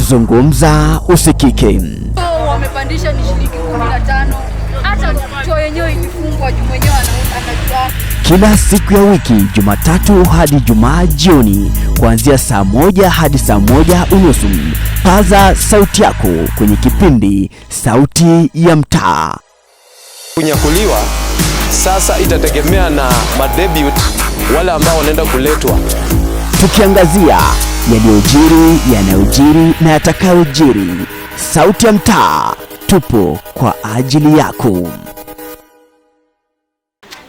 Zungumza usikike. Wamepandisha ni shilingi 15. Hata choo yenyewe ilifungwa juu mwenyewe anajua. Kila siku ya wiki Jumatatu hadi Ijumaa jioni kuanzia saa 1 hadi saa 1:30. Paza sauti yako kwenye kipindi Sauti ya Mtaa. Kunyakuliwa sasa itategemea na madebut wale ambao wanaenda kuletwa. Tukiangazia yanayojiri na yatakayojiri. Sauti ya Mtaa, tupo kwa ajili yako.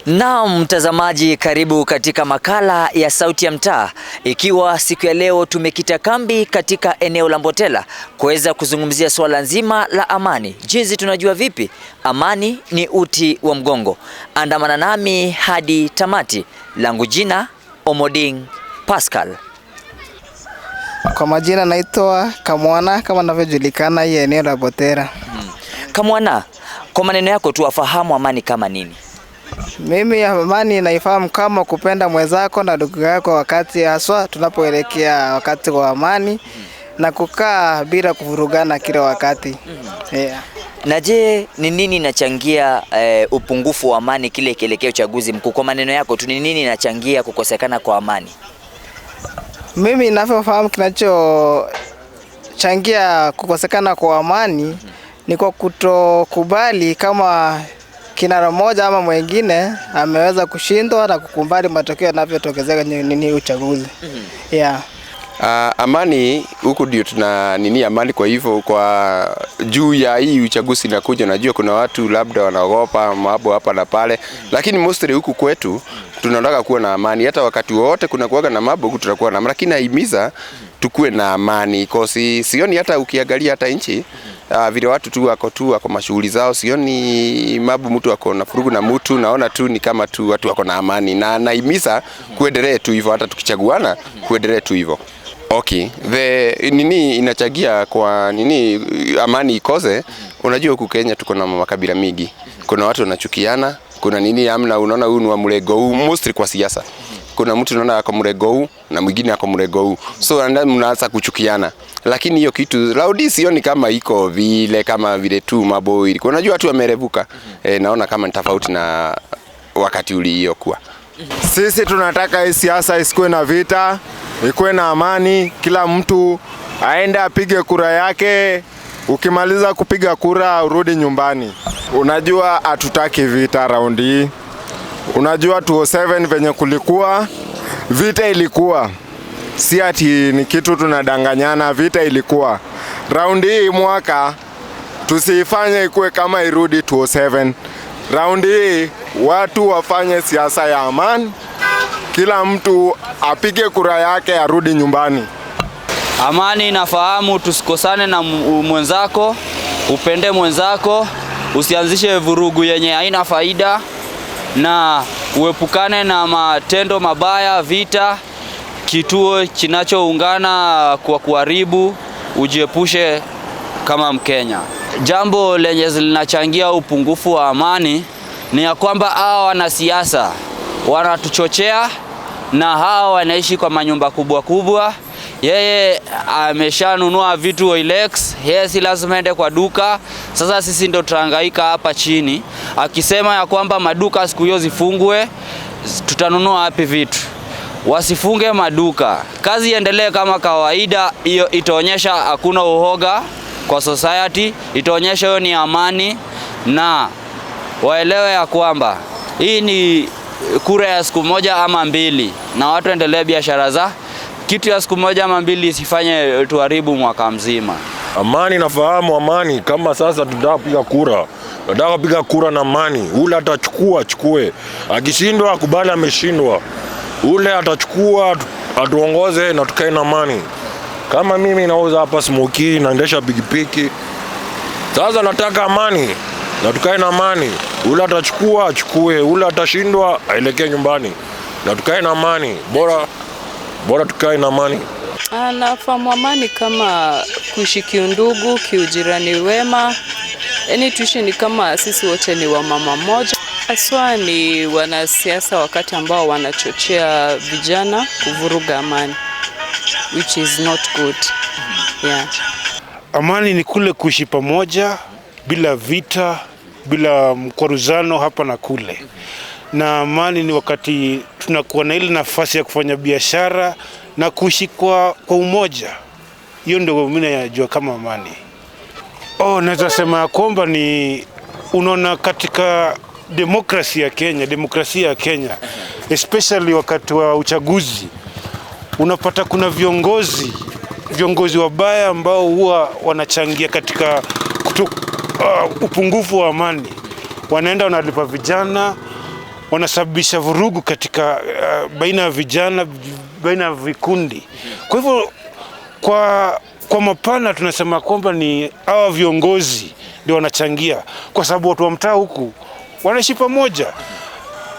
Naam mtazamaji, karibu katika makala ya Sauti ya Mtaa. Ikiwa siku ya leo tumekita kambi katika eneo la Mbotera kuweza kuzungumzia swala nzima la amani. Jinsi tunajua vipi amani ni uti wa mgongo. Andamana nami hadi tamati. Langu jina Omoding Pascal. Kwa majina naitwa Kamwana, kama ninavyojulikana hii eneo la Mbotera. Kamwana, kwa maneno yako tu afahamu amani kama nini? Mimi amani naifahamu kama kupenda mwenzako na ndugu yako wakati haswa tunapoelekea wakati wa amani na kukaa bila kuvurugana kila wakati. Na je, ni nini inachangia upungufu wa amani kile kielekea uchaguzi mkuu? Kwa maneno yako tu, ni nini inachangia kukosekana kwa amani? Mimi ninavyofahamu kinachochangia kukosekana kwa amani ni kwa kutokubali kama kinara mmoja ama mwingine ameweza kushindwa na kukubali matokeo yanavyotokezeka nini uchaguzi. Amani huku ndio tuna amani. Kwa hivyo kwa juu ya hii uchaguzi inakuja, najua kuna watu labda wanaogopa mambo hapa na pale, lakini mostly huku kwetu tunataka kuwa na amani. Hata wakati wote kuna kuwaga na mambo huku tutakuwa na amani, lakini naimiza tukue na amani kosi. Sioni hata ukiangalia hata nchi vile watu tu wako mashughuli zao, sioni mambo mtu wako na furugu na mtu, naona tu ni kama tu watu wako na amani, na naimiza kuendelea tu hivyo, hata tukichaguana kuendelea tu hivyo. Okay, nini inachagia kwa amani ikose? Unajua huku Kenya tuko na makabila mingi. Kuna watu wanachukiana, kuna amna, unaona huyu ni wa mrengo huu, mostly kwa siasa. Kuna mtu unaona ako mrengo huu na mwingine ako mrengo huu. So mnaanza kuchukiana. Lakini hiyo kitu laudi sioni kama iko vile kama vile tu mambo ili. Unajua watu wamerevuka. Naona kama ni tofauti na wakati uliokuwa. Sisi tunataka hii siasa isikuwe na vita, ikuwe na amani, kila mtu aende apige kura yake. Ukimaliza kupiga kura urudi nyumbani. Unajua hatutaki vita raundi hii. Unajua 2007 venye kulikuwa vita, ilikuwa si ati ni kitu tunadanganyana, vita ilikuwa. Raundi hii mwaka tusifanye ikuwe kama irudi 2007. Raundi hii watu wafanye siasa ya amani, kila mtu apige kura yake arudi nyumbani. Amani nafahamu tusikosane na mwenzako, upende mwenzako, usianzishe vurugu yenye haina faida, na uepukane na matendo mabaya, vita, kituo kinachoungana kwa kuharibu, ujiepushe kama Mkenya. Jambo lenye linachangia upungufu wa amani ni ya kwamba hao wanasiasa wanatuchochea, na hao wanaishi kwa manyumba kubwa kubwa. Yeye ameshanunua vitu Oilex, yeye si lazima ende kwa duka. Sasa sisi ndo tuhangaika hapa chini, akisema ya kwamba maduka siku hiyo zifungwe, tutanunua wapi vitu? Wasifunge maduka, kazi iendelee kama kawaida. Hiyo itaonyesha hakuna uhoga kwa society, itaonyesha hiyo ni amani, na waelewe ya kwamba hii ni kura ya siku moja ama mbili, na watu endelee biashara za kitu ya siku moja ama mbili, isifanye tuharibu mwaka mzima. Amani nafahamu amani, kama sasa tutapiga kura. Nataka piga kura na amani. Ule atachukua achukue. Akishindwa akubali ameshindwa. Ule atachukua atuongoze na tukae na amani. Kama mimi nauza hapa smoki, naendesha pikipiki. Sasa nataka amani na tukae na amani. Ule atachukua achukue, ule atashindwa aelekee nyumbani. Na tukae na amani. Bora tukae na amani. Nafahamu amani kama kuishi kiundugu, kiujirani wema. Yaani tuishi ni kama sisi wote ni wa mama moja. Haswa ni wanasiasa wakati ambao wanachochea vijana kuvuruga amani, which is not good. Amani ni kule kuishi pamoja bila vita, bila mkwaruzano hapa na kule. Na amani ni wakati tunakuwa na ile nafasi ya kufanya biashara na kuishi kwa umoja. Hiyo ndio mimi najua kama amani. Naweza sema kwamba ni unaona katika demokrasia ya Kenya, especially wakati wa uchaguzi, unapata kuna viongozi wabaya ambao huwa wanachangia katika upungufu wa amani. Wanaenda wanalipa vijana, wanasababisha vurugu katika baina ya vijana, baina ya vikundi. Kwa hivyo kwa mapana tunasema kwamba ni hawa viongozi ndio wanachangia, kwa sababu watu wa mtaa huku wanaishi pamoja.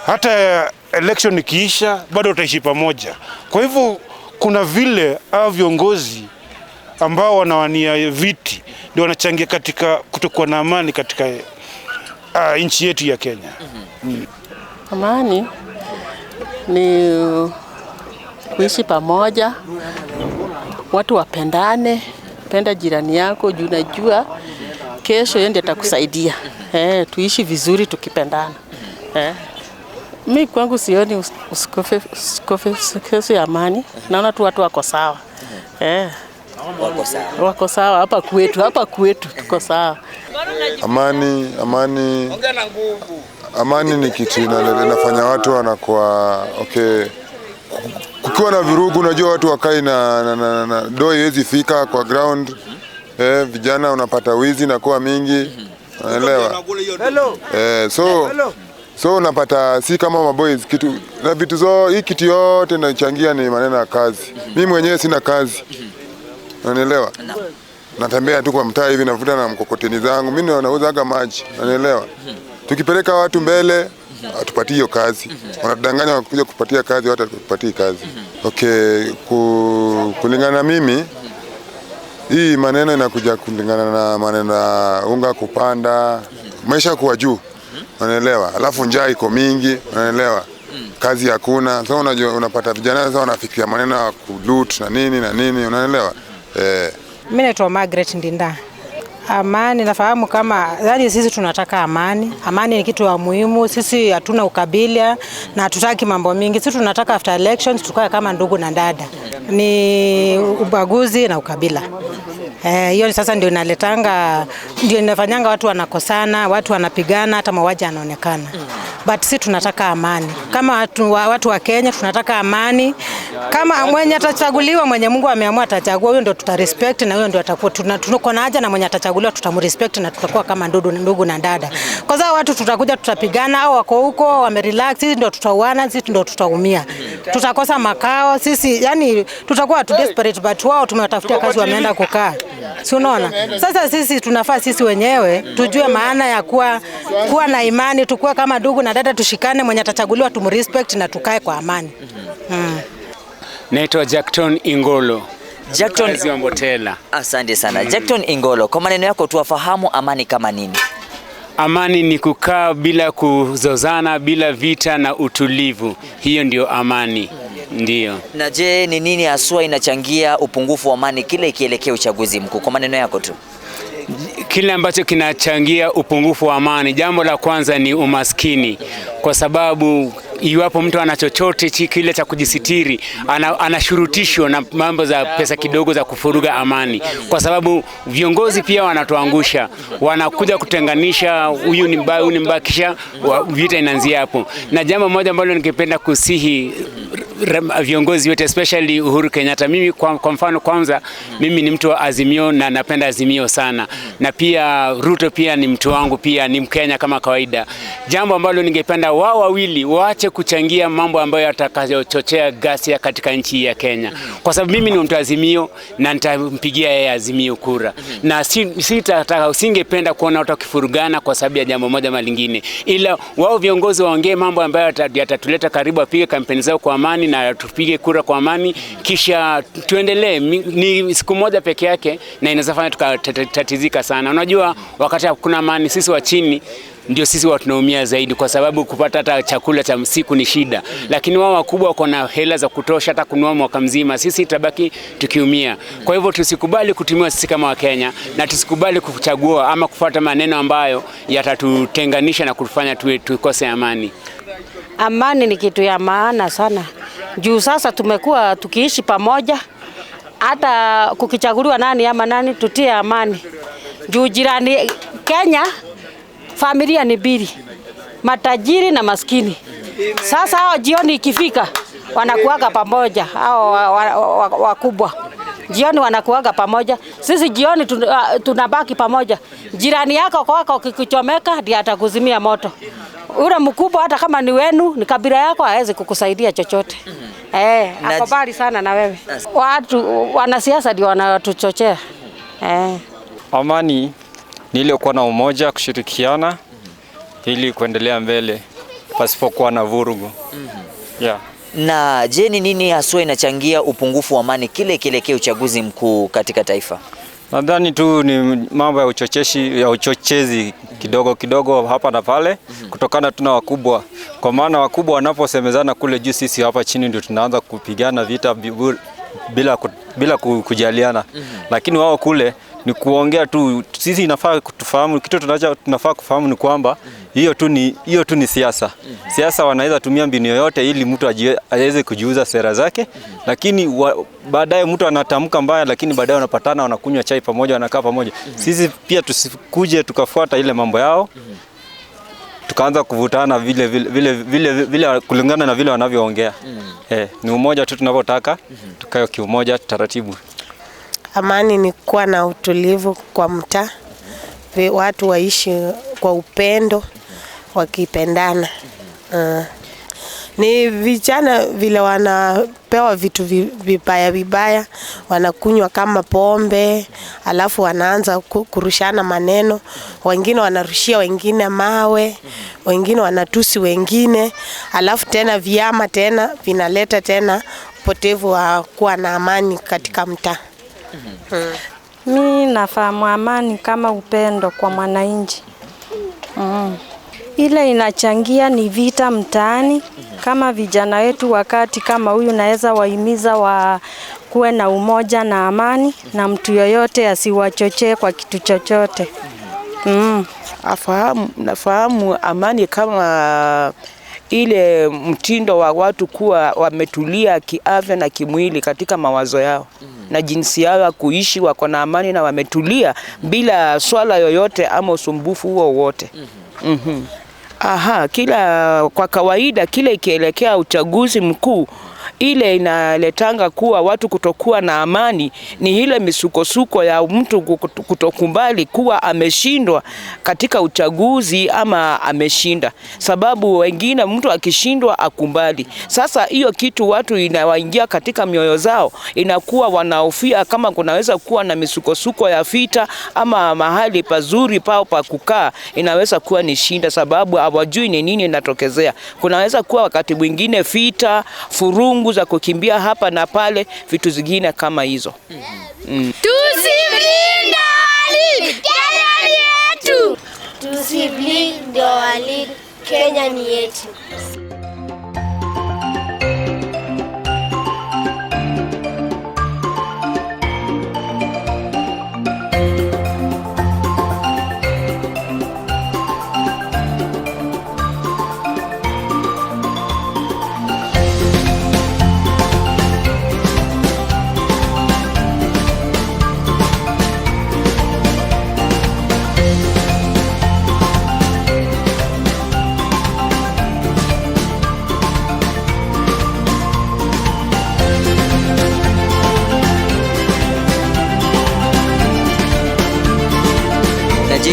Hata election ikiisha bado wataishi pamoja. Kwa hivyo kuna vile hawa viongozi ambao wanawania viti ndio wanachangia katika kutokuwa na amani katika nchi yetu ya Kenya. Amani ni kuishi pamoja, watu wapendane, penda jirani yako juu unajua kesho yeye ndiye atakusaidia. Tuishi vizuri tukipendana. Mimi kwangu sioni ukosefu ya amani. Naona tu watu wako sawa. Wako sawa hapa kwetu tuko sawa. Amani ni kitu inafanya watu wanakuwa okay. Kukiwa na virugu unajua watu wakai na doi hezi fika kwa ground. Vijana unapata wizi na kuwa mingi. Unaelewa? So unapata si kama maboys kitu na vitu hii kitu yote inachangia ni maneno ya kazi. Mimi mwenyewe sina kazi. Unaelewa? Natembea tu kwa mtaa hivi navuta na mkokoteni zangu. Mimi nauza maji. Unaelewa? Tukipeleka watu mbele atupatie hiyo kazi. Wanatudanganya wakuja kupatia kazi, watu hatupatii kazi. Okay, kulingana na mimi hii maneno inakuja kulingana na maneno ya unga kupanda, maisha kuwa juu. Unaelewa? Alafu njaa iko mingi, unaelewa? Kazi hakuna. Sasa unajua unapata vijana sasa wanafikiria maneno ya kuloot na nini, unaelewa? Mimi naitwa Margaret Ndinda. Amani nafahamu kama yani sisi tunataka amani. Amani ni kitu ya muhimu. Sisi hatuna ukabila na hatutaki mambo mingi. Sisi tunataka after elections tukae kama ndugu na dada. Ni ubaguzi na ukabila. Hiyo sasa ndio inafanyanga watu wanakosana, watu wanapigana, hata mauaji yanaonekana. But sisi tunataka amani. Kama watu wa Kenya tunataka amani. Kama mwenye atachaguliwa, mwenye Mungu ameamua atachagua, huyo ndio tutarespect na huyo ndio atakuwa tuko na haja na mwenye atachaguliwa tutamrespect na tutakuwa kama ndugu na dada. Kwa sababu watu tutakuja tutapigana au wako huko wamerelax, sisi ndio tutauana, sisi ndio tutaumia. Tutakosa makao, sisi yani tutakuwa tu desperate, but wao tumewatafutia kazi wameenda kukaa. Si unaona? Sasa sisi tunafaa sisi wenyewe tujue maana ya kuwa na imani, tukue kama ndugu na dada, tushikane, mwenye atachaguliwa tumrespect na tukae kwa amani. Naitwa Jackton Ingolo. Jackton Mbotera. Asante sana. Jackton Ingolo, kwa maneno yako tuwafahamu amani kama nini? Amani ni kukaa bila kuzozana, bila vita na utulivu. Hiyo ndio amani. Ndio. Na je, ni nini haswa inachangia upungufu wa amani kile ikielekea uchaguzi mkuu? Kwa maneno yako tu. Kile ambacho kinachangia upungufu wa amani, jambo la kwanza ni umaskini, kwa sababu iwapo mtu ana chochote kile cha kujisitiri anashurutishwa na mambo za pesa kidogo za kufuruga amani, kwa sababu viongozi pia wanatuangusha, wanakuja kutenganisha, huyu ni mbaya, kisha vita inaanzia hapo. Na jambo moja ambalo ningependa kusihi viongozi wote, especially Uhuru Kenyatta, mimi kwa mfano kwanza, mimi ni mtu wa Azimio na napenda Azimio sana, na pia Ruto pia ni mtu wangu, pia ni Mkenya kama kawaida. Jambo ambalo ningependa wao wawili waache kuchangia mambo ambayo yatakayochochea ghasia katika nchi ya Kenya, kwa sababu mimi ni mtu Azimio na nitampigia yeye Azimio kura, na singependa kuona watu wakifurugana kwa sababu ya jambo moja ama lingine, ila wao viongozi waongee mambo ambayo yatatuleta karibu, apige kampeni zao kwa amani na tupige kura kwa amani, kisha tuendelee. Ni siku moja peke yake na inaweza fanya tukatatizika sana. Unajua wakati kuna amani, sisi wa chini ndio sisi watu tunaumia zaidi, kwa sababu kupata hata chakula cha siku ni shida. Lakini wao wakubwa wako na hela za kutosha hata kununua mwaka mzima, sisi tabaki tukiumia. Kwa hivyo tusikubali kutumiwa sisi kama Wakenya, na tusikubali kuchagua ama kufuata maneno ambayo yatatutenganisha na kutufanya tukose amani. Amani ni kitu ya maana sana. Juu sasa tumekuwa tukiishi pamoja, hata kukichaguliwa nani ama nani tutie amani. Juu jirani Kenya familia ni mbili, matajiri na maskini. Sasa hao jioni ikifika wanakuaga pamoja, hao wakubwa jioni wanakuaga pamoja, sisi jioni tunabaki pamoja. Jirani yako kwako ukikuchomeka ndiye atakuzimia moto. Ule mkubwa hata kama ni wenu, ni kabila yako, hawezi kukusaidia chochote. Akubali sana na wewe. Watu wanasiasa ndio wanatuchochea. Amani ni ile kuwa na umoja, kushirikiana ili kuendelea mbele pasipokuwa na vurugu. Yeah. Na je, ni nini haswa inachangia upungufu wa amani kile kielekea uchaguzi mkuu katika taifa? Nadhani tu ni mambo ya uchochezi kidogo kidogo hapa na pale, kutokana tuna wakubwa. Kwa maana wakubwa wanaposemezana kule juu, sisi hapa chini ndio tunaanza kupigana vita bila kujaliana. Lakini wao kule ni kuongea tu. Sisi inafaa kutufahamu kitu tunafaa kufahamu ni kwamba hiyo tu ni siasa. Siasa wanaweza tumia mbinu yoyote ili mtu aweze kujiuza sera zake, lakini baadaye mtu anatamka mbaya, lakini baadaye wanapatana, wanakunywa chai pamoja, wanakaa pamoja. Sisi pia tusikuje tukafuata ile mambo yao, tukaanza kuvutana vile kulingana na vile wanavyoongea. Ni umoja tu tunapotaka, tukae kiumoja taratibu. Amani ni kuwa na utulivu kwa mtaa, watu waishi kwa upendo, wakipendana. Ni vijana vile wanapewa vitu vibaya, wanakunywa kama pombe, alafu wanaanza kurushana maneno, wengine wanarushia wengine mawe, wengine wanatusi wengine, alafu tena vyama tena vinaleta tena upotevu wa kuwa na amani katika mtaa. Mimi nafahamu amani kama upendo kwa mwananchi. Ile inachangia ni vita mtaani. Kama vijana wetu wakati kama huyu, naweza wahimiza kuwe na umoja na amani, na mtu yoyote asiwachochee kwa kitu chochote. Nafahamu amani kama ile mtindo wa watu kuwa wametulia kiafya na kimwili katika mawazo yao na jinsi yao ya kuishi, wako na amani na wametulia bila swala yoyote ama usumbufu huo wote. Kwa kawaida kile ikielekea uchaguzi mkuu, ile inaletanga kuwa watu kutokuwa na amani ni ile misukosuko ya mtu kutokubali kuwa ameshindwa katika uchaguzi ama ameshinda. Sababu wengine mtu akishindwa akubali. Sasa hiyo kitu watu inawaingia katika mioyo zao, inakuwa wanaofia kama kunaweza kuwa na misukosuko ya vita ama mahali pazuri pao pa kukaa inaweza kuwa ni shinda, sababu hawajui ni nini inatokezea. Kunaweza kuwa wakati mwingine vita, furungu za kukimbia hapa na pale, vitu zingine kama hizo. Tusiblinde wali, Kenya ni yetu. Tusiblinde wali, Kenya ni yetu.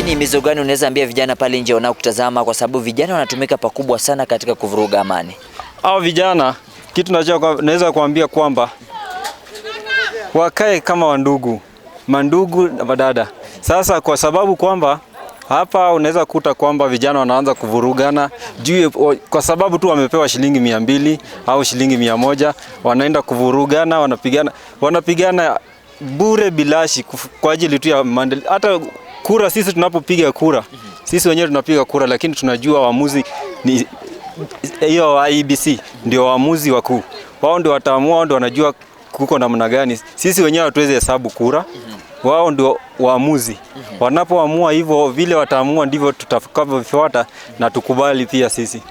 Ni mizo gani unaweza ambia vijana pale nje wanaokutazama, kwa sababu vijana wanatumika pakubwa sana katika kuvuruga amani? Hao vijana, kitu naweza kuambia kwamba wakae kama mandugu na madada. Sasa kwa sababu kwamba hapa unaweza kuta kwamba vijana wanaanza kuvurugana kwa sababu tu wamepewa shilingi 200 au shilingi 100, wanaenda kuvurugana, wanapigana bure bilashi kwa ajili tu ya hata kura, sisi tunapopiga kura, sisi wenyewe tunapiga kura, lakini tunajua waamuzi ni hiyo wa IEBC ndio waamuzi wakuu. Wao ndio wataamua, wao ndio wanajua kuko namna gani. Sisi wenyewe hatuwezi hesabu kura. Wao ndio waamuzi. Wanapoamua hivyo vile wataamua ndivyo tutakavyofuata na tukubali pia sisi.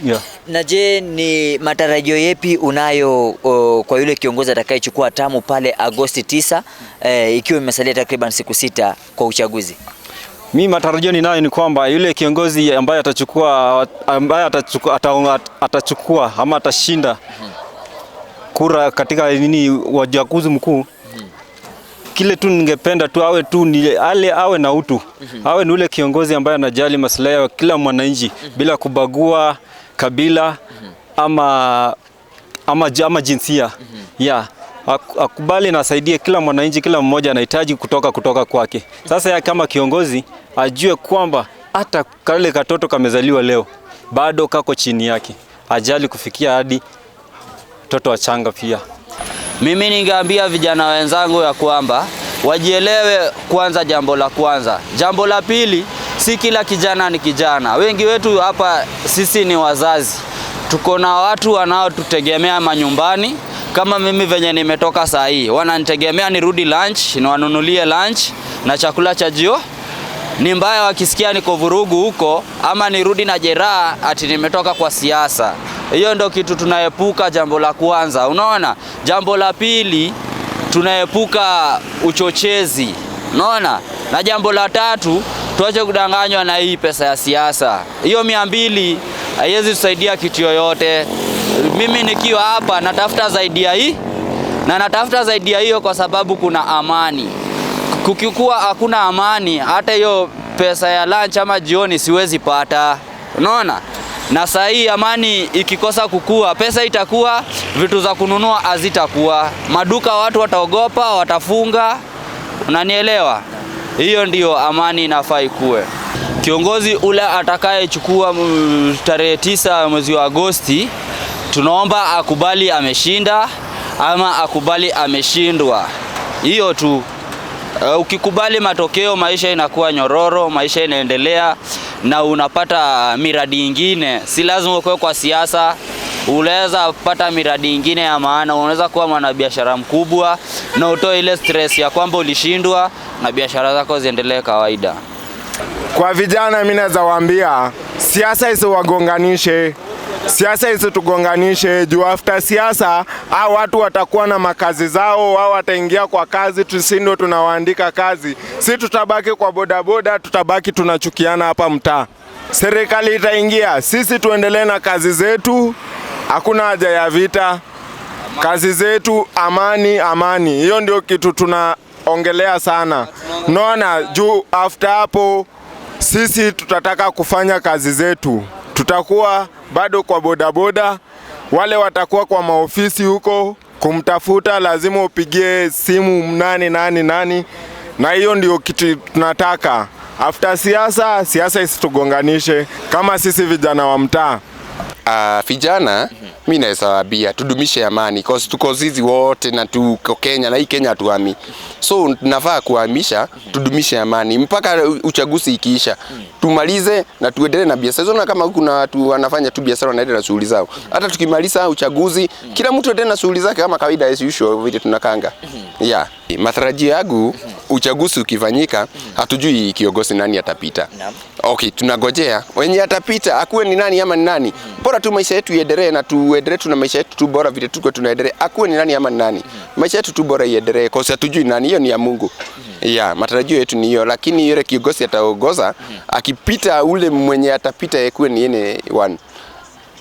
Yeah. Na je, ni matarajio yepi unayo kwa yule kiongozi atakayechukua hatamu pale Agosti 9 ikiwa imesalia takriban siku 6 kwa uchaguzi? Mimi matarajio ninayo ni kwamba yule kiongozi ambaye atachukua ama atashinda kura katika uchaguzi mkuu, kile tu ningependa tu awe tu ni awe na utu. Awe ni ule kiongozi ambaye anajali maslahi ya kila mwananchi bila kubagua kabila ama jinsia. Yeah. Akubali na asaidie kila mwananchi, kila mmoja anahitaji kutoka kwake. Sasa ya kama kiongozi ajue kwamba hata kale katoto kamezaliwa leo bado kako chini yake. Ajali kufikia hadi mtoto wachanga pia. Mimi ningeambia vijana wenzangu ya kwamba wajielewe kwanza, jambo la kwanza. Jambo la pili, si kila kijana ni kijana. Wengi wetu hapa sisi ni wazazi. Tuko na watu wanaotutegemea manyumbani. Kama mimi venye nimetoka saa hii, wananitegemea nirudi lunch, niwanunulie lunch na chakula cha jio. Ni mbaya wakisikia niko vurugu huko ama nirudi na jeraha ati nimetoka kwa siasa. Hiyo ndio kitu tunaepuka, jambo la kwanza. Unaona? Jambo la pili, tunaepuka uchochezi. Unaona? Na jambo la tatu, tuache kudanganywa na hii pesa ya siasa. Hiyo 200 haiwezi tusaidia kitu yoyote. Mimi nikiwa hapa natafuta zaidi ya hii, na natafuta zaidi ya hiyo kwa sababu kuna amani. Kukikuwa hakuna amani, hata hiyo pesa ya lunch ama jioni siwezi pata. Unaona? Na saa hii amani ikikosa kukua, pesa itakuwa, vitu za kununua hazitakuwa. Maduka watu wataogopa, watafunga. Unanielewa? Hiyo ndio amani inafaa ikuwe. Kiongozi ule atakayechukua tarehe 9 mwezi wa Agosti, tunaomba akubali ameshinda ama akubali ameshindwa. Hiyo tu. Ukikubali matokeo, maisha inakuwa nyororo, maisha inaendelea na unapata miradi ingine. Si lazima uwe kwa siasa, unaweza pata miradi ingine ya maana. Unaweza kuwa mwanabiashara mkubwa na utoe ile stress ya kwamba ulishindwa na biashara zako ziendelee kawaida. Kwa vijana mimi naweza waambia siasa isiwagonganishe. Siasa isitugonganishe, juu after siasa hao watu watakuwa na makazi zao, wao wataingia kwa kazi, tusindo tunawaandika kazi. Si tutabaki kwa bodaboda, tutabaki tunachukiana hapa mtaa. Serikali itaingia, sisi tuendelee na kazi zetu, hakuna haja ya vita. Kazi zetu amani. Hiyo ndio kitu tunaongelea sana. Naona juu after hapo sisi tutataka kufanya kazi zetu. Tutakuwa bado kwa bodaboda, wale watakuwa kwa maofisi huko kumtafuta, lazima upigie simu nani, na hiyo ndio kitu tunataka. After siasa isitugonganishe kama sisi vijana wa mtaa. Vijana mimi naweza waambia tudumishe amani, cause tuko zizi wote na tuko Kenya, na hii Kenya tuami. So tunafaa kuhamisha, tudumishe amani mpaka uchaguzi ikiisha. Tumalize na tuendelee na biashara. Unaona kama kuna watu wanafanya tu biashara na na shughuli zao. Hata tukimaliza uchaguzi, kila mtu aendelee na shughuli zake kama kawaida as usual vile tunakanga. Yeah. Matarajio yangu uchaguzi ukifanyika, hatujui kiongozi nani atapita. Okay, tunagojea wenye atapita akuwe ni nani ama ni nani. Bora tu maisha yetu iendelee na tuendelee tu na maisha yetu tu bora vile tuko tunaendelea. Akuwe ni nani ama ni nani. Maisha yetu tu bora iendelee kwa sababu hatujui nani, hiyo ni ya Mungu. Yeah, matarajio yetu ni hiyo, lakini yule kiongozi ataongoza akipita, ule mwenye atapita yekuwe ni yeye one.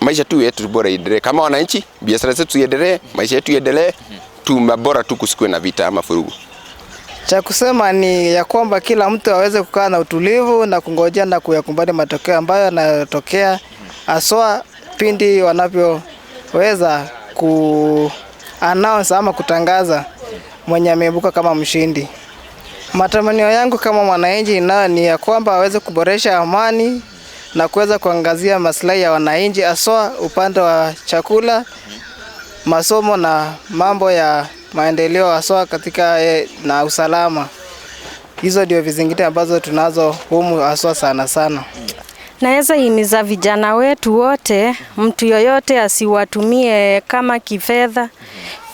Maisha tu yetu bora iendelee. Kama wananchi, biashara zetu iendelee, maisha yetu iendelee, tu bora tu kusikwe na vita ama furugu. Cha kusema ni ya kwamba kila mtu aweze kukaa na utulivu na kungojea na kuyakumbana matokeo ambayo yanatokea, aswa pindi wanavyoweza announce ama kutangaza mwenye ameibuka kama mshindi. Matamanio yangu kama mwananchi ni ya kwamba aweze kuboresha amani na kuweza kuangazia maslahi ya wananchi, aswa upande wa chakula, masomo na mambo ya maendeleo, aswa katika na usalama. Hizo ndio vizingiti ambazo tunazo humu haswa sana sana. Naweza himiza vijana wetu wote, mtu yoyote asiwatumie kama kifedha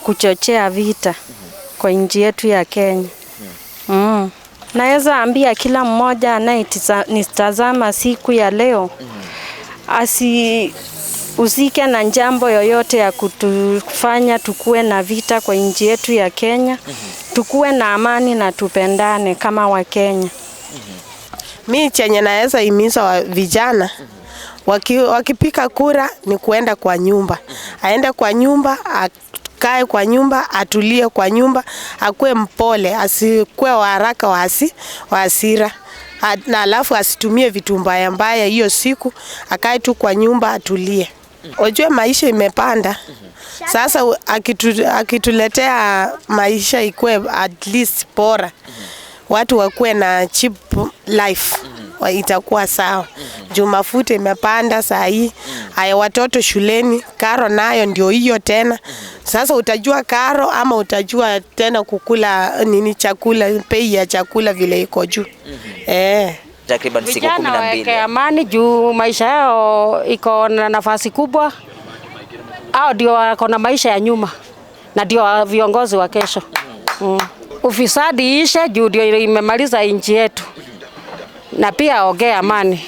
kuchochea vita kwa nchi yetu ya Kenya. Naweza ambia kila mmoja anayetazama siku ya leo asihusike na jambo yoyote ya kutufanya tukue na vita kwa nchi yetu ya Kenya. Tukue na amani na tupendane kama Wakenya. Mimi chenye naweza himiza vijana wakipika kura ni kuenda kwa nyumba. Aende kwa nyumba, akae kwa nyumba, atulie kwa nyumba, akue mpole, asikue wa haraka wa hasira. Na alafu asitumie vitu mbaya mbaya hiyo siku, akae tu kwa nyumba atulie. Unajua maisha imepanda. Sasa akituletea maisha ikue at least bora. Watu wakue na cheap life, itakuwa sawa. Juu mafuta imepanda saa hii. Haya watoto shuleni, karo nayo ndio hiyo tena. Sasa utajua karo ama utajua tena kukula chakula, bei ya chakula vile iko juu. Takriban siku 12. Vijana weke amani juu maisha yao iko na nafasi kubwa. Hao ndio wako na maisha ya nyuma na ndio viongozi wa kesho. Ufisadi ishe juu ndio imemaliza nchi yetu. Na pia ongea amani.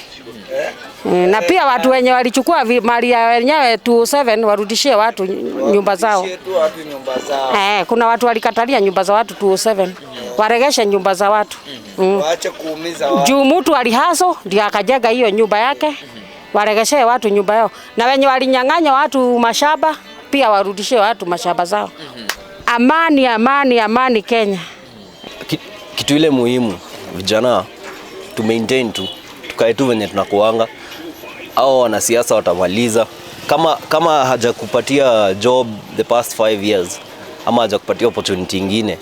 Na pia watu wenye walichukua mali ya wenyewe 27 warudishie watu nyumba zao. Kuna watu walikatalia nyumba za watu 27. Waregeshe nyumba za watu. Waache kuumiza watu. Juu mtu alihaso ndio akajenga hiyo nyumba yake. Waregeshe watu nyumba yao. Na wenye walinyang'anya watu mashamba pia warudishie watu mashamba zao. Amani, amani, amani Kenya. Kitu ile muhimu vijana to maintain tukae tu venye tunakuanga. Au wanasiasa watamaliza kama hajakupatia job the past 5 years ama hajakupatia opportunity nyingine.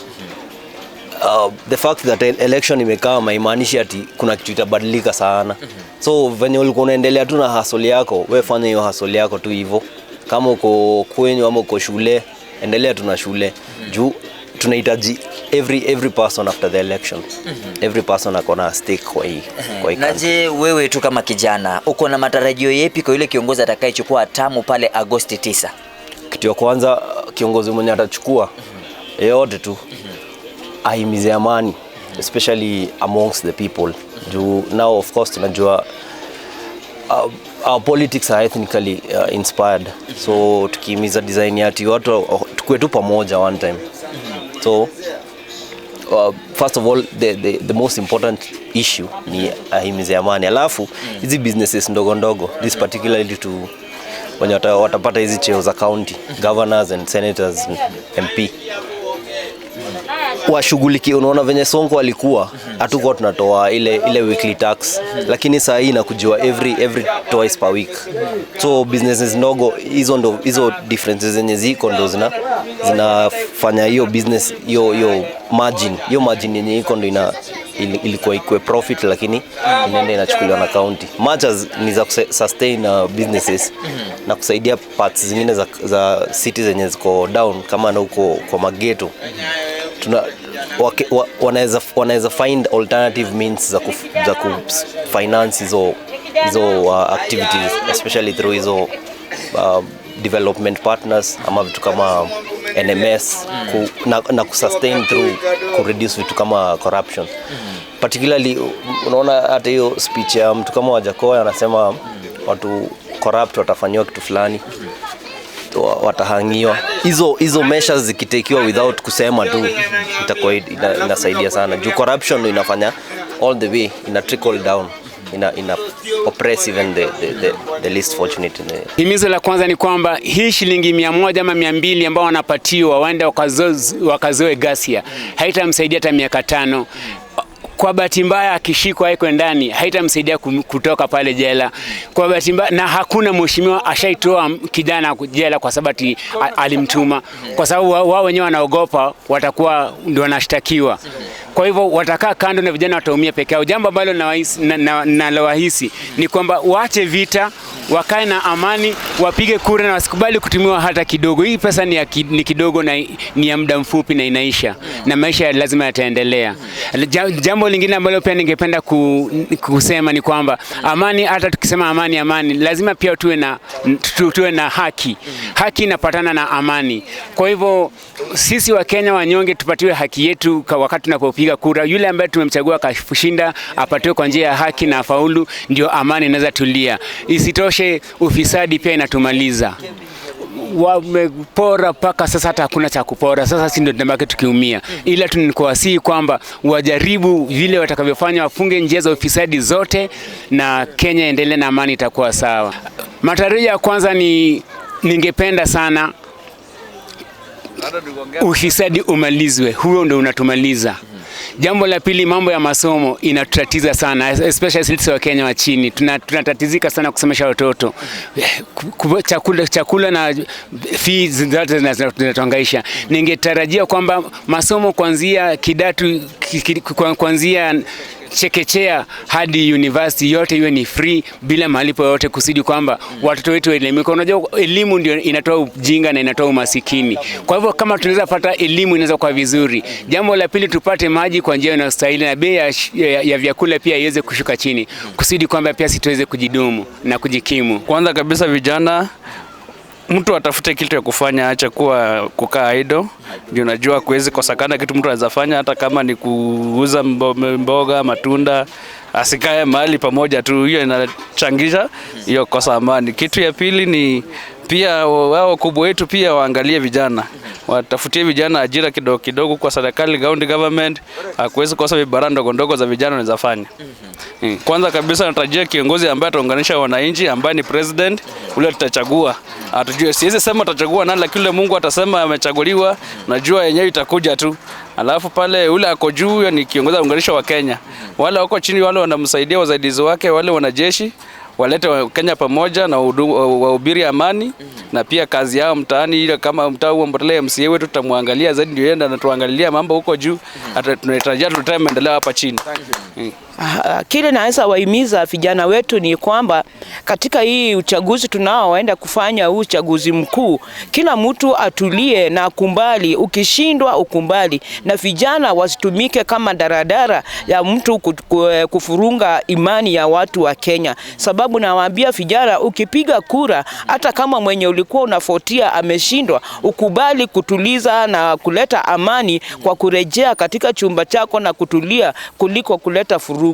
The fact that election imekaa haimaanishi ati kuna kitu itabadilika sana. So venye ulikuwa unaendelea tu na hustle yako, wewe fanya hiyo hustle yako tu hivyo. Kama uko kwenyu ama uko shule, endelea tu na shule. Juu tunahitaji every person after the election. Every person akona stake kwa hii. Na je, wewe tu kama kijana, uko na matarajio yapi kwa yule kiongozi atakayechukua hatamu pale Agosti 9? Kitu ya kwanza, kiongozi mwenye atachukua yote tu ahimize amani, especially amongst the people. Now of course tunajua our politics are ethnically inspired. So tukihimiza design yati watu tukue tu pamoja one time. So first of all the most important issue ni ahimize amani. Alafu hizi businesses ndogo ndogo, this particularly to wenye watapata hizi cheo za county governors and senators and MP, washughuliki. Unaona venye Sonko alikuwa hatukuwa tunatoa ile weekly tax, lakini saa hii inakujua every twice per week. So businesses ndogo hizo differences zenye ziko ndo zinafanya hiyo business hiyo margin yenye iko ndo ilikuwa ikue profit, lakini inaenda inachukuliwa na county. Matches ni za sustain businesses na kusaidia parts zingine za cities zenye ziko down kama na huko kwa mageto. Wanaweza find alternative means za ku finance hizo activities, especially through hizo development partners ama vitu kama NMS na kusustain through reduce vitu kama corruption. Particularly unaona hata hiyo speech ya mtu kama Wajakoya anasema watu corrupt watafanywa kitu fulani, watahangiwa. Hizo measures zikitekiwa without kusema tu itakuwa inasaidia sana. Juu corruption inafanya all the way ina trickle down, ina oppress even the least fortunate. Himizo la kwanza ni kwamba hii shilingi 100 ama 200 ambao wanapatiwa waende wakazoe ghasia haitamsaidia hata miaka 5. Kwa bahati mbaya akishikwa yeko ndani haitamsaidia kutoka pale jela. Kwa bahati mbaya, na hakuna mheshimiwa ashaitoa kijana jela kwa sababu alimtuma, kwa sababu wao wenyewe wanaogopa watakuwa ndio wanashtakiwa. Kwa hivyo watakaa kando na vijana wataumia peke yao. Jambo ambalo nalowahisi ni kwamba waache vita, wakae na amani, wapige kura na wasikubali kutumiwa hata kidogo. Hii pesa ni kidogo na ni ya muda mfupi na inaisha, na maisha lazima yataendelea. Jambo lingine ambalo pia ningependa kusema ni kwamba amani, hata tukisema amani, lazima pia tuwe na haki. Haki inapatana na amani. Kwa hivyo sisi wa Kenya wanyonge tupatiwe haki yetu wakati tunapopiga kura. Yule ambaye tumemchagua kashinda apatiwe kwa njia ya haki na afaulu, ndio amani inaweza tulia. Isitoshe ufisadi pia inatumaliza. Wamepora paka sasa hata hakuna cha kupora. Sasa sisi ndio tunabaki tukiumia. Ila tunikuwasihi kwamba wajaribu vile watakavyofanya, wafunge njia za ufisadi zote na Kenya endelee na amani, itakuwa sawa. Matarajio ya kwanza ningependa sana ufisadi umalizwe. Huo ndio unatumaliza. Jambo la pili, mambo ya masomo inatutatiza sana, especially sisi wa Kenya wa chini. Tunatatizika sana kusomesha watoto. Chakula na fees zinatuhangaisha. Ningetarajia kwamba masomo kuanzia kidato, kuanzia chekechea hadi university yote iwe ni free bila malipo yote, kusudi kwamba watoto wetu waelimike. Unajua elimu ndio inatoa ujinga na inatoa umasikini. Kwa hivyo kama tunaweza pata elimu inaweza kwa vizuri. Jambo la pili, tupate maji kwa njia inayostahili na bei ya vyakula pia iweze kushuka chini, kusudi kwamba pia tuweze kujidumu na kujikimu. Kwanza kabisa vijana, mtu atafute kitu ya kufanya, acha kukaa idle. Ndio unajua kuwezi kosekana kitu mtu anaweza fanya, hata kama ni kuuza mboga, matunda, asikae mahali pamoja tu. Hiyo inachangisha hiyo kosa amani. Kitu ya pili ni pia wao kubwa wetu pia waangalie vijana. Watafutie vijana ajira kidogo kidogo kwa serikali, county government, hakuwezi kosa vibara ndogo za vijana wanaweza fanya. Kwanza kabisa natarajia kiongozi ambaye ataunganisha wananchi, ambaye ni president, ule tutachagua. Atujue siwezi sema atachagua nani, lakini Mungu atasema amechaguliwa, najua yenyewe itakuja tu. Alafu pale ule ako juu ni kiongozi aunganisha wa Kenya. Wale wako chini wale wanamsaidia wasaidizi wake, wale wanajeshi walete Kenya pamoja na wahubiri amani, na pia kazi yao mtaani. Ile kama mtaa huo Mbotera MCA wetu tutamwangalia zaidi, ndio yenda na tuangalia mambo huko juu, hata tunatarajia tutatoa maendeleo hapa chini. Kile naweza wahimiza vijana wetu ni kwamba katika hii uchaguzi tunaoenda kufanya, huu uchaguzi mkuu, kila mtu atulie na akumbali. Ukishindwa ukumbali, na vijana wasitumike kama daradara ya mtu kufurunga imani ya watu wa Kenya. Sababu nawaambia vijana, ukipiga kura, hata kama mwenye ulikuwa unafuatia ameshindwa, ukubali kutuliza na kuleta amani kwa kurejea katika chumba chako na kutulia, kuliko kuleta furugu.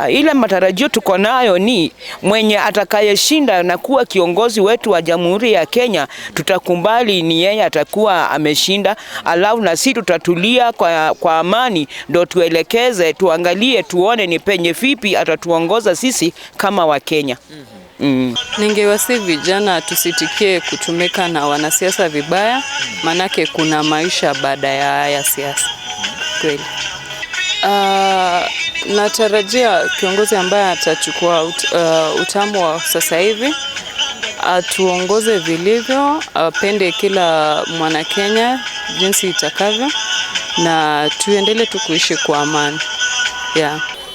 Ile matarajio tuko nayo ni mwenye atakayeshinda na kuwa kiongozi wetu wa Jamhuri ya Kenya, tutakumbali ni yeye atakuwa ameshinda. Alafu na sisi tutatulia kwa amani, ndio tuelekeze, tuangalie, tuone ni penye vipi atatuongoza sisi kama wa Kenya. Ningewasihi vijana tusitikie kutumika na wanasiasa vibaya, manake kuna maisha baada ya siasa. Kweli. Natarajia kiongozi ambaye atachukua utamu wa sasa hivi, atuongoze vilivyo, apende kila mwana Kenya jinsi itakavyo, na tuendelee tu kuishi kwa amani.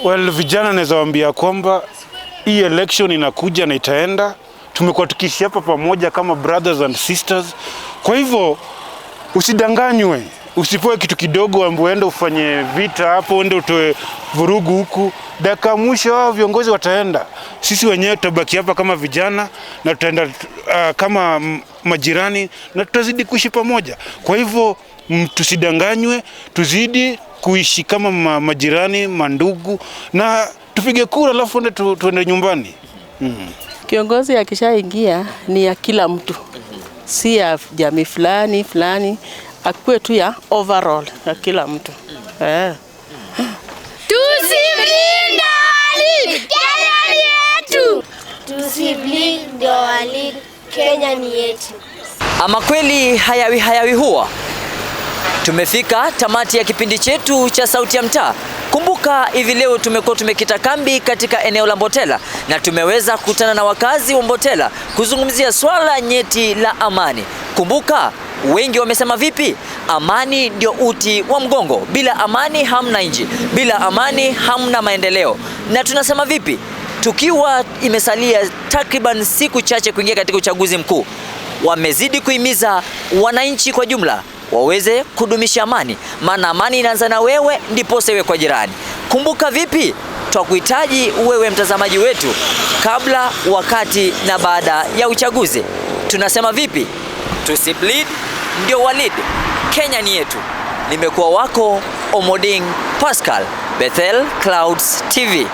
Well, vijana naweza waambia kwamba hii election inakuja na itaenda. Tumekuwa tukiishi hapa pamoja kama brothers and sisters. Kwa hivyo usidanganywe. Usipoe kitu kidogo ambapo uende ufanye vita hapo, uende utoe vurugu huku. Dakika mwisho wao viongozi wataenda. Sisi wenyewe tutabaki hapa kama vijana na tutaenda kama majirani na tutazidi kuishi pamoja. Kwa hivyo tusidanganywe, tuzidi kuishi kama majirani, mandugu, na tupige kura alafu tuende nyumbani. Kiongozi akishaingia ni ya kila mtu. Si ya jamii fulani. Akuwe tu ya overall ya kila mtu. Tusimlinde Ali, Kenya ni yetu. Tusimlinde Ali, Kenya ni yetu. Ama kweli hayawi huwa. Tumefika tamati ya kipindi chetu cha Sauti ya Mtaa. Kumbuka hivi leo tumekuwa tumekita kambi katika eneo la Mbotera na tumeweza kukutana na wakazi wa Mbotera kuzungumzia swala nyeti la amani. Kumbuka Wengi wamesema vipi? Amani ndio uti wa mgongo. Bila amani hamna nchi, bila amani hamna maendeleo. Na tunasema vipi? Tukiwa imesalia takriban siku chache kuingia katika uchaguzi mkuu, wamezidi kuhimiza wananchi kwa jumla waweze kudumisha amani, maana amani inaanza na wewe, ndipo sewe kwa jirani. Kumbuka vipi? Twakuhitaji wewe mtazamaji wetu kabla, wakati na baada ya uchaguzi. Tunasema vipi? Tusibleed ndio walid. Kenya ni yetu. Nimekuwa wako Omoding Pascal, Bethel Clouds TV.